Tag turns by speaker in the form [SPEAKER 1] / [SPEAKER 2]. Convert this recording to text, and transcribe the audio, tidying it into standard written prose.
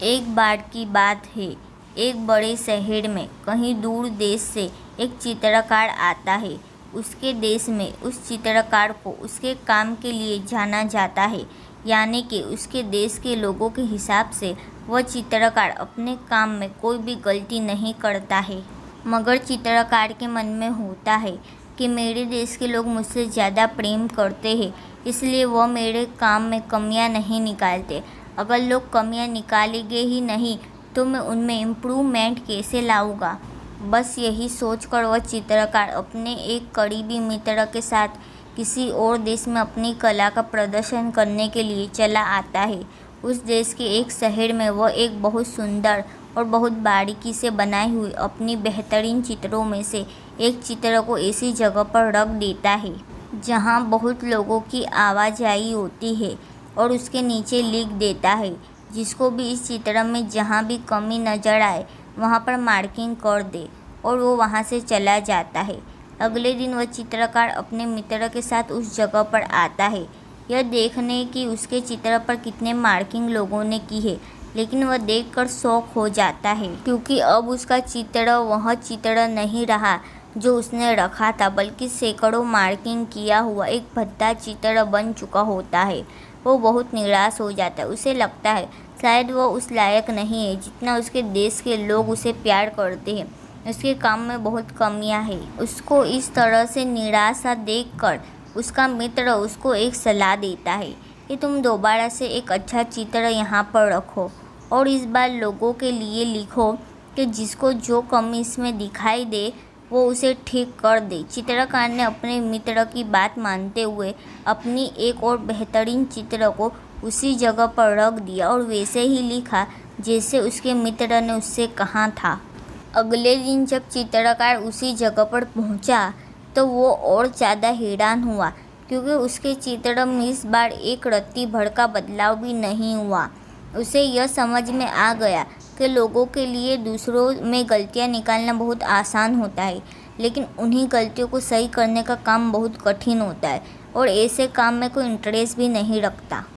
[SPEAKER 1] एक बार की बात है। एक बड़े शहर में कहीं दूर देश से एक चित्रकार आता है। उसके देश में उस चित्रकार को उसके काम के लिए जाना जाता है, यानी कि उसके देश के लोगों के हिसाब से वह चित्रकार अपने काम में कोई भी गलती नहीं करता है। मगर चित्रकार के मन में होता है कि मेरे देश के लोग मुझसे ज़्यादा प्रेम करते हैं, इसलिए वह मेरे काम में कमियां नहीं निकालते। अगर लोग कमियां निकालेंगे ही नहीं तो मैं उनमें इम्प्रूवमेंट कैसे लाऊंगा। बस यही सोचकर वह चित्रकार अपने एक करीबी मित्र के साथ किसी और देश में अपनी कला का प्रदर्शन करने के लिए चला आता है। उस देश के एक शहर में वह एक बहुत सुंदर और बहुत बारीकी से बनाई हुई अपनी बेहतरीन चित्रों में से एक चित्र को ऐसी जगह पर रख देता है जहां बहुत लोगों की आवाजाही होती है, और उसके नीचे लिख देता है, जिसको भी इस चित्र में जहां भी कमी नज़र आए वहां पर मार्किंग कर दे, और वो वहां से चला जाता है। अगले दिन वह चित्रकार अपने मित्र के साथ उस जगह पर आता है, यह देखने कि उसके चित्र पर कितने मार्किंग लोगों ने की है। लेकिन वह देखकर शॉक हो जाता है, क्योंकि अब उसका चित्र वह चित्र नहीं रहा जो उसने रखा था, बल्कि सैकड़ों मार्किंग किया हुआ एक भद्दा चित्र बन चुका होता है। वो बहुत निराश हो जाता है। उसे लगता है शायद वह उस लायक नहीं है जितना उसके देश के लोग उसे प्यार करते हैं। उसके काम में बहुत कमियां हैं। उसको इस तरह से निराशा देखकर उसका मित्र उसको एक सलाह देता है कि तुम दोबारा से एक अच्छा चित्र यहाँ पर रखो, और इस बार लोगों के लिए लिखो कि जिसको जो कमी इसमें दिखाई दे वो उसे ठीक कर दे। चित्रकार ने अपने मित्र की बात मानते हुए अपनी एक और बेहतरीन चित्र को उसी जगह पर रख दिया और वैसे ही लिखा जैसे उसके मित्र ने उससे कहा था। अगले दिन जब चित्रकार उसी जगह पर पहुंचा तो वो और ज़्यादा हैरान हुआ, क्योंकि उसके चित्र में इस बार एक रत्ती भर का बदलाव भी नहीं हुआ। उसे यह समझ में आ गया कि लोगों के लिए दूसरों में गलतियां निकालना बहुत आसान होता है, लेकिन उन्हीं गलतियों को सही करने का काम बहुत कठिन होता है, और ऐसे काम में कोई इंटरेस्ट भी नहीं रखता।